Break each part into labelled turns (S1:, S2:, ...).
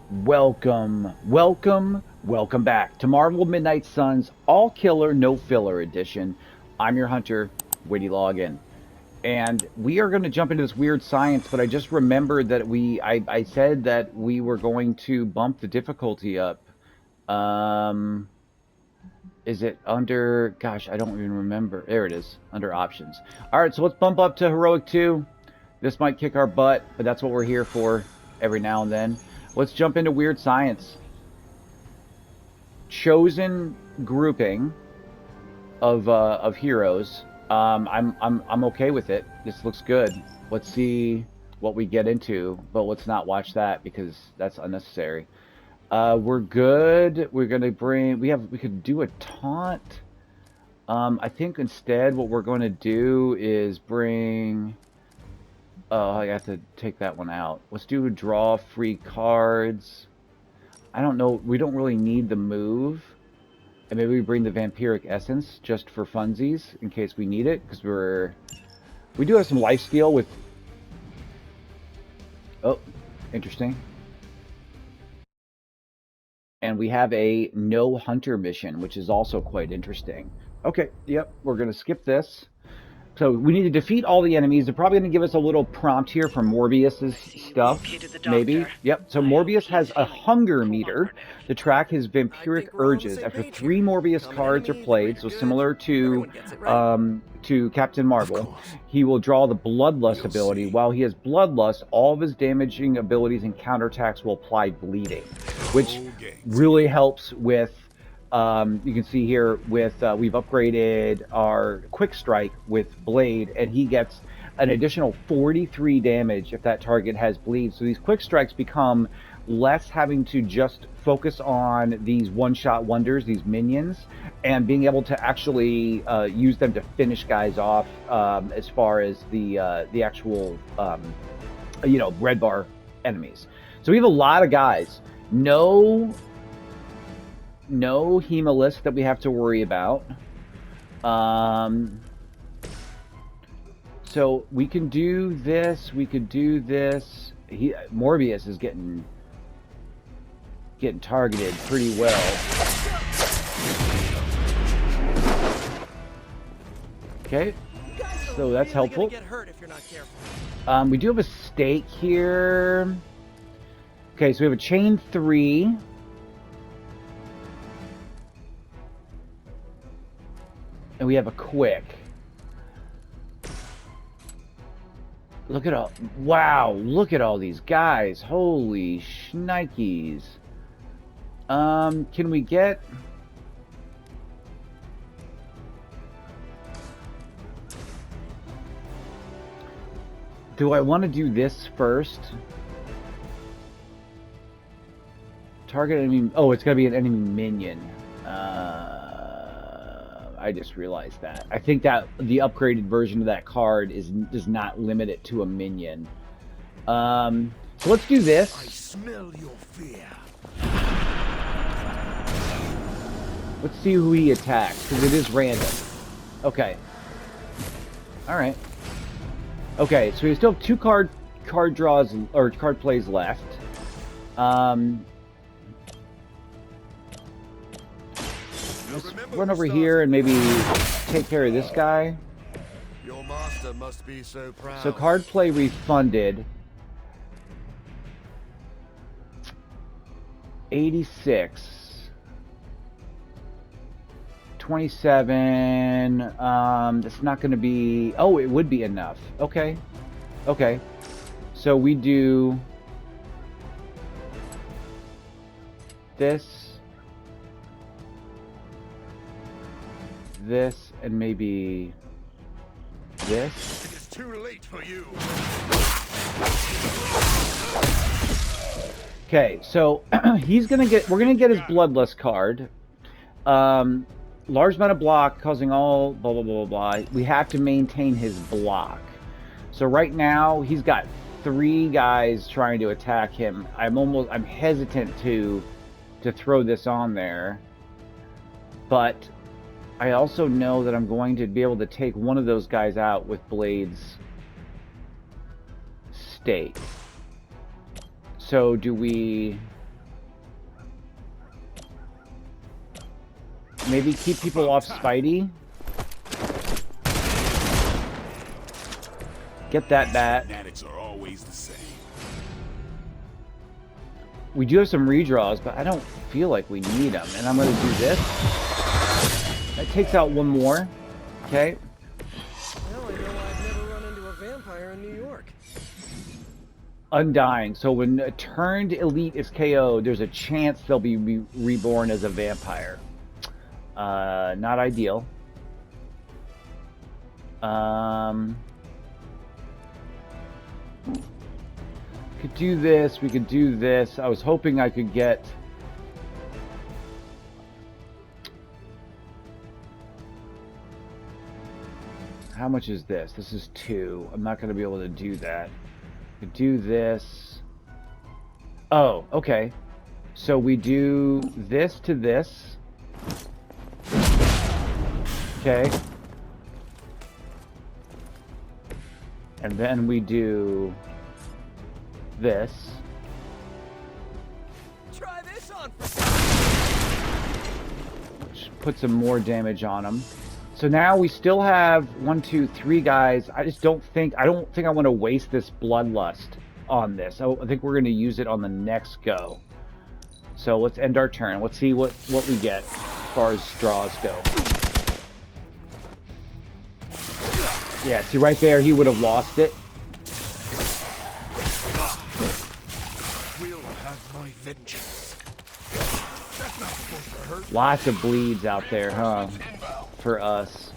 S1: Welcome back to Marvel Midnight Suns All Killer No Filler Edition. I'm your hunter, Witty Loggin, and we are going to jump into this weird science. But I just remembered that I said that we were going to bump the difficulty up. Um, is it under? Gosh, I don't even remember. There it is, under options. All right, so let's bump up to Heroic 2. This might kick our butt, but that's what we're here for every now and then. Let's jump into weird science. Chosen grouping of heroes. I'm okay with it. This looks good. Let's see what we get into, but let's not watch that because that's unnecessary. We're good. We're gonna bring. We could do a taunt. I think instead what we're going to do is bring. Oh, I have to take that one out. Let's do draw free cards. I don't know. We don't really need the move. And maybe we bring the vampiric essence just for funsies in case we need it, because we do have some lifesteal with. Oh, interesting. And we have a no hunter mission, which is also quite interesting. Okay, yep, we're gonna skip this. So we need to defeat all the enemies. They're probably going to give us a little prompt here for Morbius's stuff. Maybe. Yep. So Morbius has a hunger meter to track his vampiric urges. After 3 Morbius cards are played, so similar to Captain Marvel, he will draw the Bloodlust ability. While he has Bloodlust, all of his damaging abilities and counterattacks will apply bleeding, which really helps with. You can see here with we've upgraded our quick strike with blade, and he gets an additional 43 damage if that target has bleed. So these quick strikes become less having to just focus on these one-shot wonders, these minions, and being able to actually use them to finish guys off as far as the actual red bar enemies. So we have a lot of guys. No Hemalist that we have to worry about. So we can do this. We could do this. Morbius is getting targeted pretty well. Okay, so that's helpful. We do have a stake here. Okay, so we have a chain 3. And we have a quick. Look at all. Wow, look at all these guys. Holy shnikes. Can we get. Do I want to do this first? Target enemy. Oh, it's got to be an enemy minion. I just realized that. I think that the upgraded version of that card does not limit it to a minion. So let's do this. I smell your fear. Let's see who he attacks, because it is random. Okay. Alright. Okay, so we still have 2 card draws, or card plays left. Let's run over here and maybe take care of this guy. Your master must be so proud. So card play refunded. 86. 27. That's not going to be. Oh, it would be enough. Okay. Okay. So we do this. This and maybe this. It is too late for you. Okay, so we're gonna get his Bloodlust card. Large amount of block causing all blah blah blah blah blah. We have to maintain his block. So right now he's got 3 guys trying to attack him. I'm hesitant to throw this on there, but I also know that I'm going to be able to take one of those guys out with Blade's stake. So do we Maybe keep people off Spidey. Get that bat.
S2: Fanatics are always the same.
S1: We do have some redraws, but I don't feel like we need them. And I'm going to do this. That takes out one more. Okay.
S3: Well, I know I've never run into a vampire in New York.
S1: Undying. So when a turned elite is KO'd, there's a chance they'll be reborn as a vampire. Not ideal. Could do this. We could do this. I was hoping I could get... How much is this? This is 2. I'm not going to be able to do that. Could do this. Oh, okay. So we do this to this. Okay. And then we do this.
S3: Try this on.
S1: Which puts some more damage on him. So now we still have 1, 2, 3 guys. I don't think I want to waste this bloodlust on this. I think we're going to use it on the next go. So let's end our turn. Let's see what we get as far as draws go. Yeah, see right there, he would have lost it.
S2: We'll have my vengeance. That's not supposed to hurt.
S1: Lots of bleeds out there, huh? For us.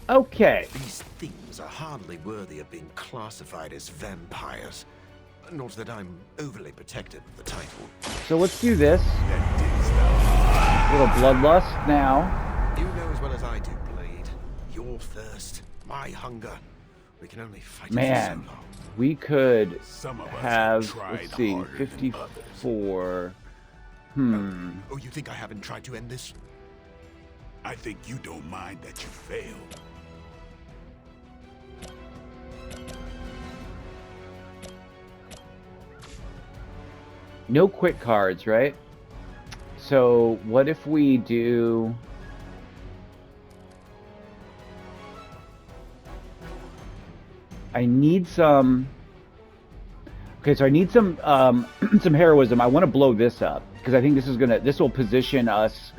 S1: Okay.
S4: These things are hardly worthy of being classified as vampires. Not that I'm overly protective of the title.
S1: So let's do this. Little bloodlust now.
S4: You know as well as I do, Blade. Your thirst, my hunger. We can only fight
S1: Man,
S4: it for so long.
S1: we could
S2: Some of us
S1: have,
S2: tried
S1: let's see,
S2: harder than
S1: 54.
S4: Oh, you think I haven't tried to end this?
S2: I think you don't mind that you failed.
S1: No quick cards, right? So what if we do... I need some... Okay, so I need some some heroism. I want to blow this up because I think this will position us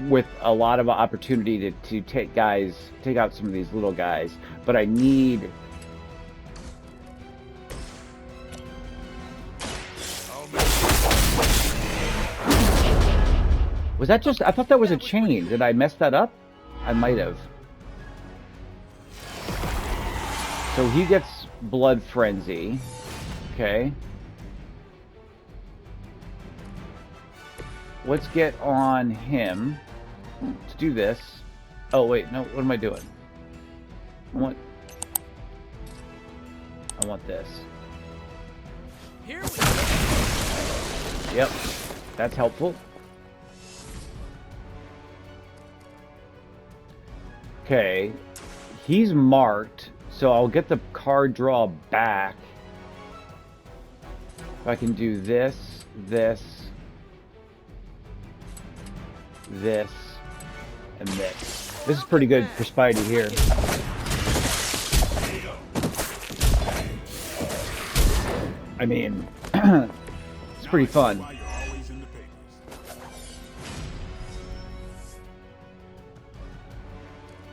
S1: with a lot of opportunity to take out some of these little guys. But I need... Was that just... I thought that was a chain. Did I mess that up? I might have. So he gets Blood Frenzy. Okay. Let's get on him. Let's do this. Oh, wait. No, what am I doing? I want this.
S3: Here we go.
S1: Yep. That's helpful. Okay. He's marked, so I'll get the card draw back. If I can do this, this, this, and this. This is pretty good for Spidey here. I mean, it's pretty fun.
S2: Why you're always in the papers.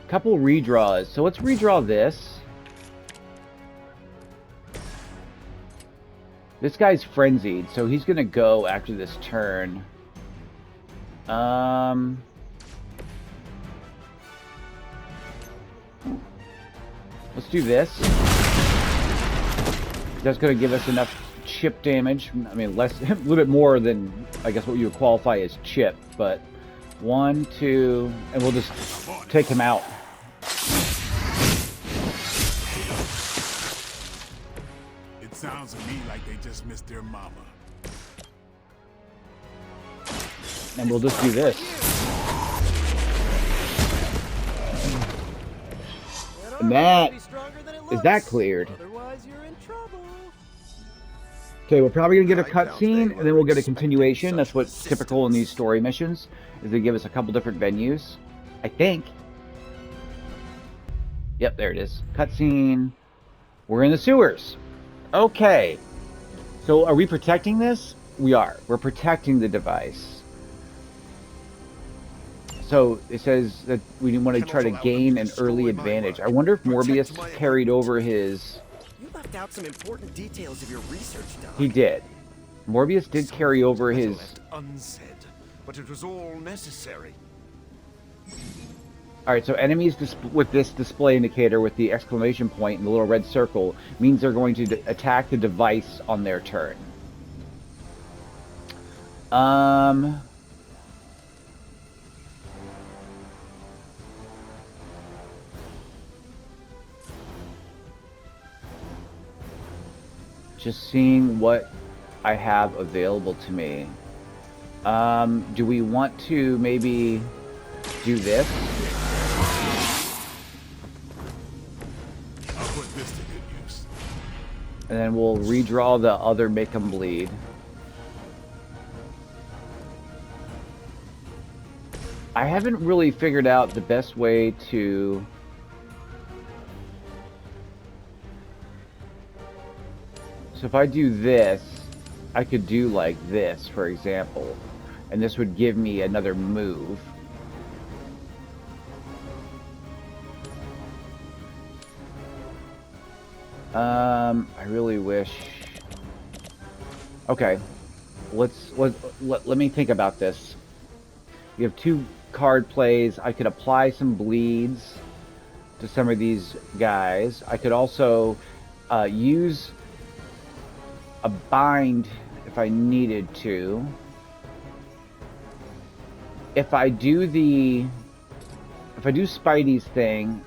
S1: Couple redraws. So let's redraw this. This guy's frenzied, so he's gonna go after this turn. Let's do this. That's gonna give us enough chip damage. I mean, less, a little bit more than I guess what you would qualify as chip. But 1, 2, and we'll just take him out.
S2: It sounds to me like they just missed their mama.
S1: And we'll just do this. And that is that cleared.
S3: Otherwise, you're in trouble.
S1: Okay, we're probably gonna get a
S4: I doubt they
S1: cutscene, and then
S4: were
S1: we'll get a
S4: expecting
S1: continuation.
S4: such
S1: That's what's typical in these
S4: resistance.
S1: story missions, is they give us a couple different venues. I think. Yep, there it is. Cutscene. We're in the sewers. Okay. So are we protecting this? We are. We're protecting the device. So it says that we want to
S4: Cannot
S1: try to
S4: allow them
S1: gain
S4: to
S1: an early
S4: destroy my
S1: advantage. I
S4: work.
S1: wonder if
S4: Protect
S1: Morbius
S4: my
S1: carried
S4: equipment.
S1: over his...
S3: You left out some important details of your research, Doc.
S1: He did. Morbius did
S4: Some
S1: carry
S4: things
S1: over
S4: better
S1: his...
S4: left unsaid, but it was all necessary.
S1: Alright, so enemies with this display indicator with the exclamation point and the little red circle means they're going to attack the device on their turn. Just seeing what I have available to me. Do we want to maybe do this?
S2: I'll put this to good use.
S1: And then we'll redraw the other Make 'em Bleed. I haven't really figured out the best way to... So if I do this, I could do like this, for example. And this would give me another move. I really wish... Okay. Let me think about this. You have 2 card plays. I could apply some bleeds to some of these guys. I could also use a bind if I needed to. If I do Spidey's thing,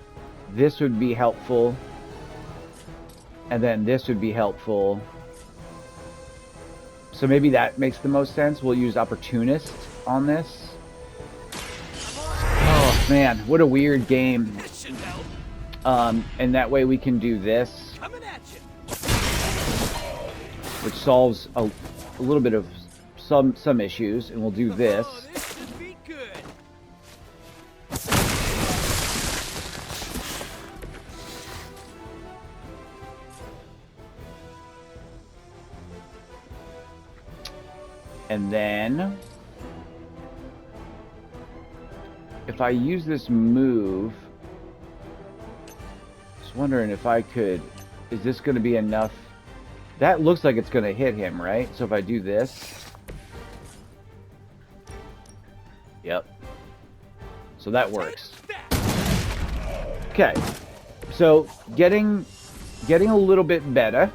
S1: this would be helpful. And then this would be helpful. So maybe that makes the most sense. We'll use Opportunist on this. Oh man, what a weird game.
S3: This should help.
S1: And that way we can do this,
S3: Coming at you.
S1: which solves a little bit of some issues, and we'll do this.
S3: Oh, this should be good.
S1: And then if I use this move, just wondering if I could, is this going to be enough? That looks like it's going to hit him, right? So if I do this, yep. So that works. Okay. So getting a little bit better.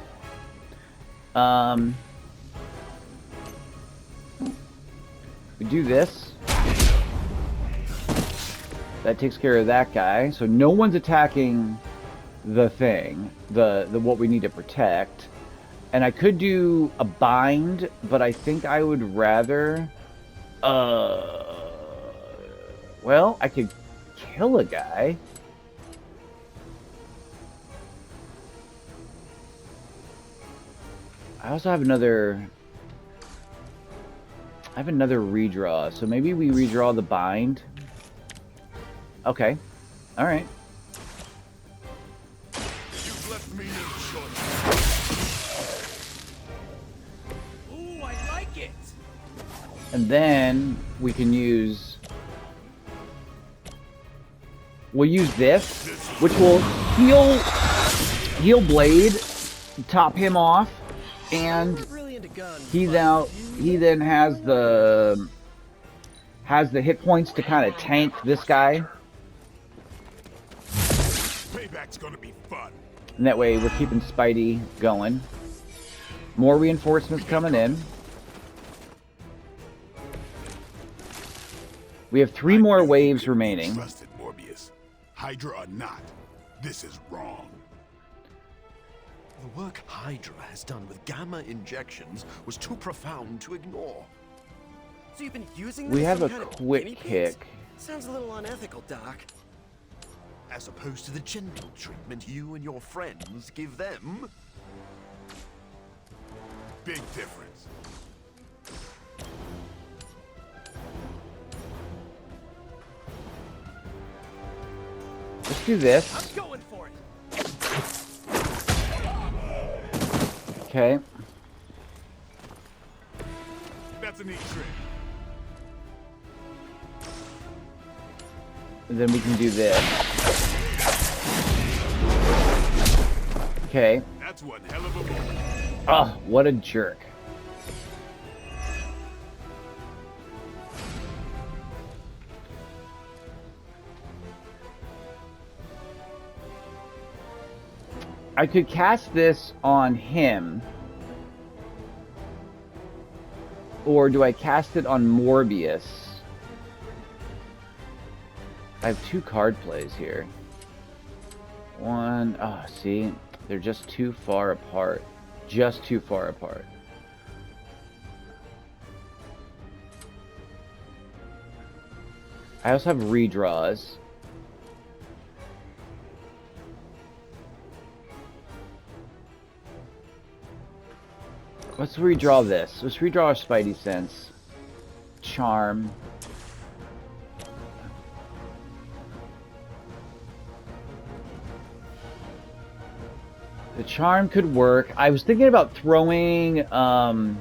S1: We do this. That takes care of that guy. So no one's attacking the thing, the what we need to protect. And I could do a bind, but I think I would rather well, I could kill a guy. I also have another redraw, so maybe we redraw the bind. Okay. Alright.
S2: You've left me no choice.
S3: Ooh, I like it.
S1: And then we can use... We'll use this, which will heal Blade, top him off, and
S3: I'm really into guns.
S1: he
S3: but
S1: then has the hit points to kind of tank this guy.
S2: Payback's gonna be fun.
S1: And that way we're keeping Spidey going. More reinforcements coming in. We have 3 more waves remaining.
S2: Trusted Morbius. Hydra or not, this is wrong.
S4: The work Hydra has done with gamma injections was too profound to ignore.
S3: So you've been using
S1: We
S3: this
S1: have
S3: some
S1: a
S3: kind of
S1: quick
S3: guinea pigs?
S1: kick.
S3: Sounds a little unethical, Doc.
S4: As opposed to the gentle treatment you and your friends give them.
S2: Big difference.
S1: Let's do this.
S3: I'm going for it.
S1: Okay.
S2: That's a neat trick.
S1: And then we can do this. Okay.
S2: That's one hell of a move.
S1: Oh, what a jerk. I could cast this on him. Or do I cast it on Morbius? I have 2 card plays here. One, oh, see? They're just too far apart. Just too far apart. I also have redraws. Let's redraw this. Let's redraw our Spidey Sense. Charm. The charm could work. I was thinking about throwing, I've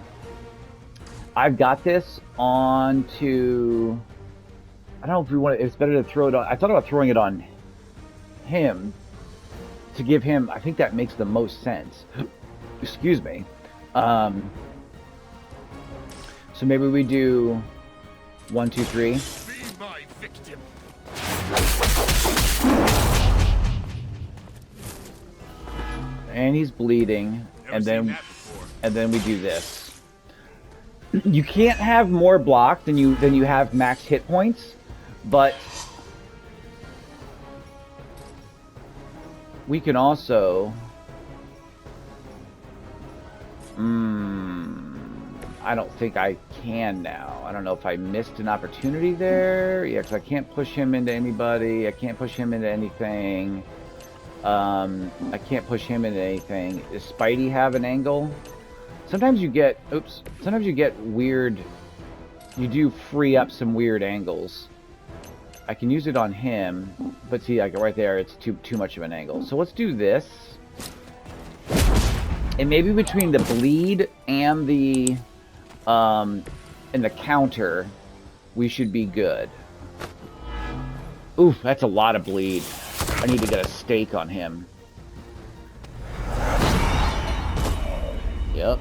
S1: got this onto, I don't know if we want to, it's better to throw it on, I thought about throwing it on him to give him, I think that makes the most sense. Excuse me. So maybe we do 1, 2, 3.
S2: Be my victim.
S1: And he's bleeding, and then we do this. You can't have more block than you have max hit points, but we can also. I don't think I can now. I don't know if I missed an opportunity there. Yeah, because I can't push him into anybody. I can't push him into anything. I can't push him into anything. Does Spidey have an angle? Sometimes you get, oops, sometimes you get weird, you do free up some weird angles. I can use it on him, but see, like right there, it's too much of an angle. So let's do this. And maybe between the bleed and the counter, we should be good. Oof, that's a lot of bleed. I need to get a stake on him. Yep.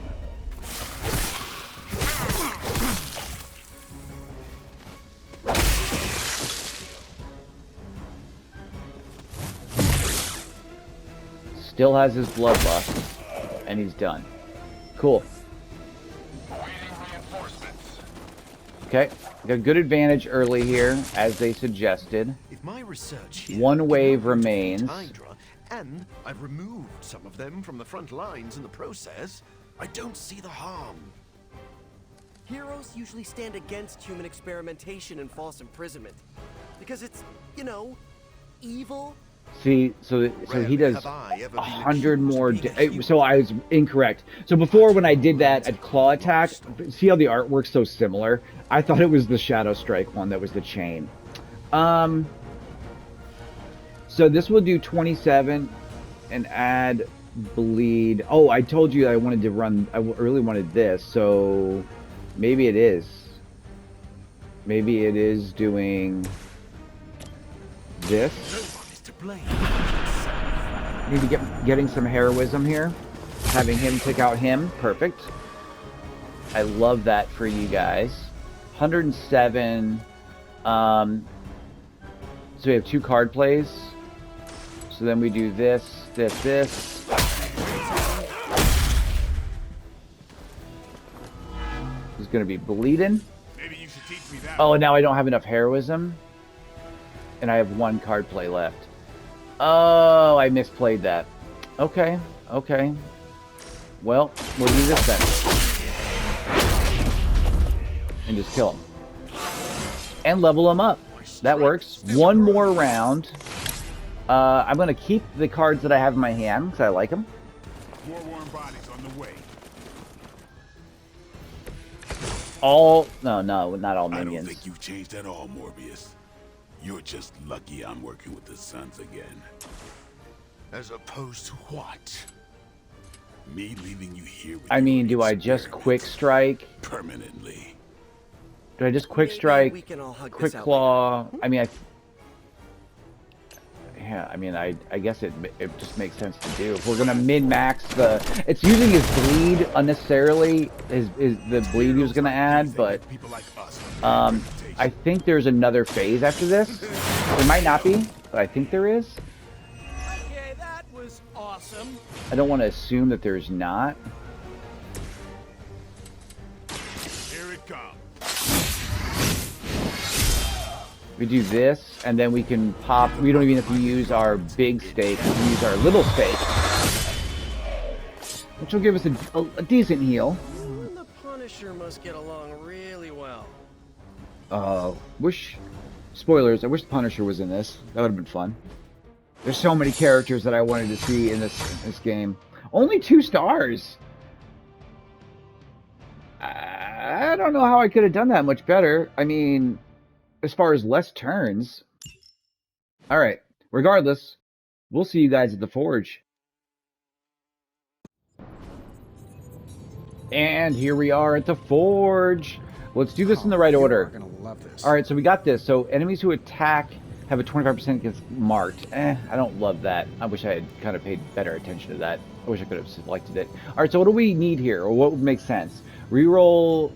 S1: Still has his bloodlust, and he's done. Cool. Okay, got good advantage early here, as they suggested.
S4: If my research here
S1: 1 wave
S4: can help defeat
S1: remains.
S4: Hydra, and I've removed some of them from the front lines in the process, I don't see the harm.
S3: Heroes usually stand against human experimentation and false imprisonment. Because it's, you know, evil.
S1: See, so he does
S4: Have I ever been
S1: 100 more.
S4: accused of being a
S1: So I was incorrect. So before, when I did that at claw attack, see how the artwork's so similar? I thought it was the Shadow Strike one that was the chain. So this will do 27 and add bleed. Oh, I told you I wanted to run. I really wanted this. So maybe it is. Maybe it is doing this. Need to getting some heroism here. Having him pick out him. Perfect. I love that for you guys. 107. So we have 2 card plays. So then we do this, this. He's gonna be bleeding.
S2: Maybe you should teach me that.
S1: Oh, and now I don't have enough heroism. And I have 1 card play left. Oh, I misplayed that. Okay, okay. Well, we'll do this then. And just kill him. And level him up. That works. 1 more round. I'm going to keep the cards that I have in my hand, because I like them.
S2: More warm bodies on the way.
S1: All no, not all
S2: I don't
S1: minions.
S2: think you've changed at all, Morbius. You're just lucky I'm working with the Sons again.
S4: As opposed to
S2: What? Me leaving you here with
S1: I mean,
S2: your
S1: do I just quick
S2: experiments
S1: strike?
S2: permanently?
S1: Do I just quick
S3: Maybe
S1: strike?
S3: we can all hug
S1: Quick
S3: this out
S1: claw?
S3: later.
S1: I mean, yeah, I mean, I guess it just makes sense to do. If we're gonna min-max it's using his bleed unnecessarily, his the bleed he was gonna add, but
S2: People like us on their
S1: I
S2: reputation.
S1: think there's another phase after this. There might not be, but I think there is.
S3: Okay, that was awesome.
S1: I don't want to assume that there's not.
S2: Here it comes.
S1: We do this, and then we can pop. We don't even have to use our big stake. We can use our little stake, which will give us a decent heal.
S3: You and the Punisher must get along really well.
S1: Spoilers. I wish the Punisher was in this. That would have been fun. There's so many characters that I wanted to see in this game. Only 2 stars. I don't know how I could have done that much better. I mean, as far as less turns. All right. Regardless, we'll see you guys at the Forge. And here we are at the Forge. Let's do this in the right order.
S5: You're gonna love this.
S1: All right, so we got this. So enemies who attack have a 25% against marked. I don't love that. I wish I had kind of paid better attention to that. I wish I could have selected it. All right, so what do we need here, or what would make sense? Reroll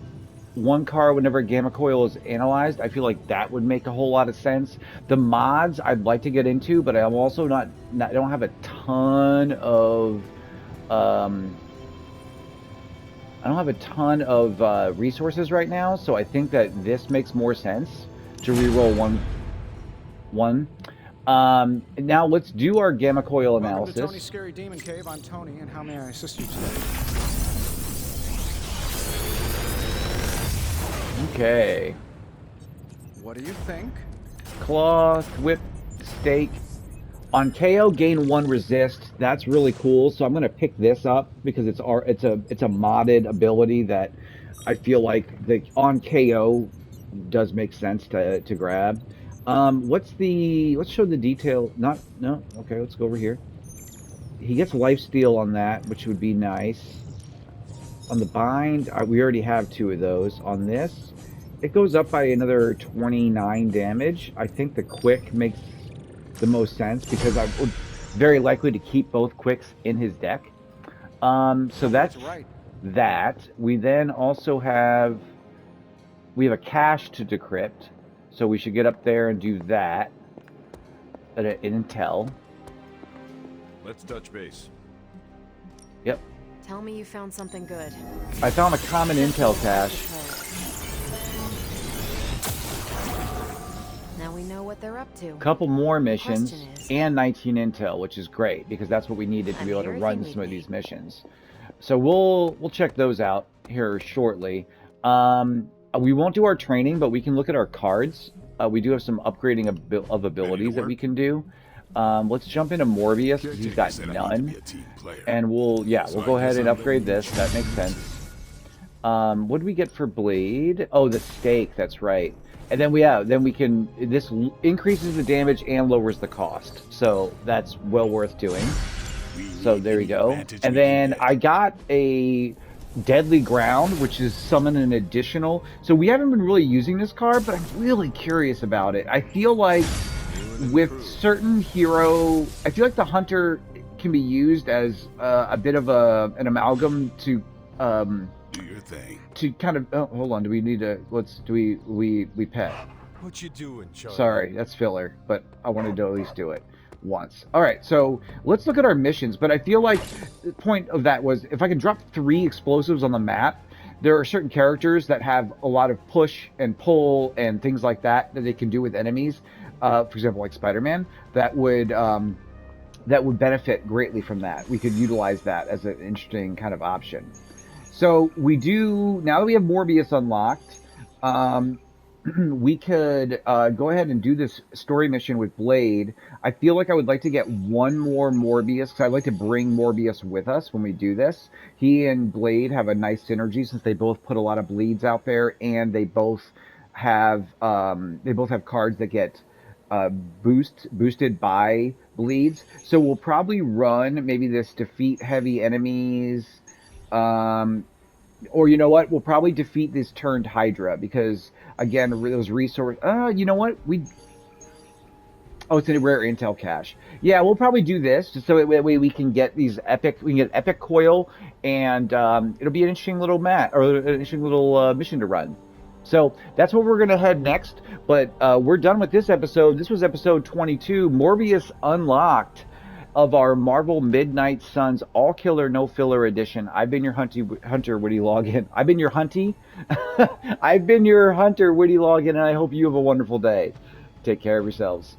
S1: 1 card whenever a gamma coil is analyzed. I feel like that would make a whole lot of sense. The mods I'd like to get into, but I'm also not I don't have a ton of I don't have a ton of resources right now, so I think that this makes more sense to reroll one. Now let's do our gamma coil
S5: Welcome
S1: analysis.
S5: to Tony's Scary Demon Cave. I'm Tony, and how may I assist you today?
S1: Okay.
S5: What do you think?
S1: Claw, whip, stake. On KO, gain 1 resist. That's really cool. So I'm gonna pick this up because it's a modded ability that I feel like the on KO does make sense to grab. Let's show the detail. Okay, let's go over here. He gets lifesteal on that, which would be nice. On the bind, we already have 2 of those. On this, it goes up by another 29 damage. I think the quick makes the most sense because I'm very likely to keep both quicks in his deck. So that's
S5: right.
S1: that. We then also have a cache to decrypt, so we should get up there and do that at an intel.
S2: Let's touch base.
S1: Yep.
S6: Tell me you found something good.
S1: I found a common intel cache.
S6: Now we know what they're up to.
S1: Couple more missions
S6: Question is-
S1: and 19 intel, which is great because that's what we needed to
S6: I'm
S1: be able to
S6: here if
S1: run
S6: you need
S1: some of
S6: me.
S1: these missions. So we'll check those out here shortly. We won't do our training, but we can look at our cards. We do have some upgrading of abilities that we can do. Let's jump into Morbius because he's got
S2: Said I need to
S1: none,
S2: be a team player.
S1: and we'll
S2: So I
S1: go ahead
S2: guess
S1: and
S2: I'm
S1: upgrade
S2: letting you
S1: this. That makes sense. What do we get for blade? Oh, the stake. That's right. And then this increases the damage and lowers the cost. So that's well worth doing. So there we go. And then I got a Deadly Ground, which is summon an additional. So we haven't been really using this card, but I'm really curious about it. I feel like with certain hero, I feel like the Hunter can be used as a bit of an amalgam to
S2: Do your thing.
S1: to kind of hold on. Do we need to? We pet?
S2: What you doing, Charlie?
S1: Sorry, that's filler, but I wanted to at least do it once. All right, so let's look at our missions. But I feel like the point of that was if I can drop 3 explosives on the map, there are certain characters that have a lot of push and pull and things like that they can do with enemies. For example, like Spider-Man, that would benefit greatly from that. We could utilize that as an interesting kind of option. So we do, now that we have Morbius unlocked, we could go ahead and do this story mission with Blade. I feel like I would like to get one more Morbius because I'd like to bring Morbius with us when we do this. He and Blade have a nice synergy since they both put a lot of bleeds out there, and they both have cards that get boosted by bleeds. So we'll probably run maybe this defeat heavy enemies. Or you know what? We'll probably defeat this turned Hydra because again, those resource. You know what? Oh, it's a rare intel cache. Yeah, we'll probably do this just so that way we can get these epic. We can get epic coil, and it'll be an interesting little mission to run. So that's where we're gonna head next. But we're done with this episode. This was episode 22, Morbius Unlocked, of our Marvel Midnight Suns All Killer No Filler edition. I've been your Hunter Witty Login. I've been your Hunty. I've been your Hunter Witty Login, and I hope you have a wonderful day. Take care of yourselves.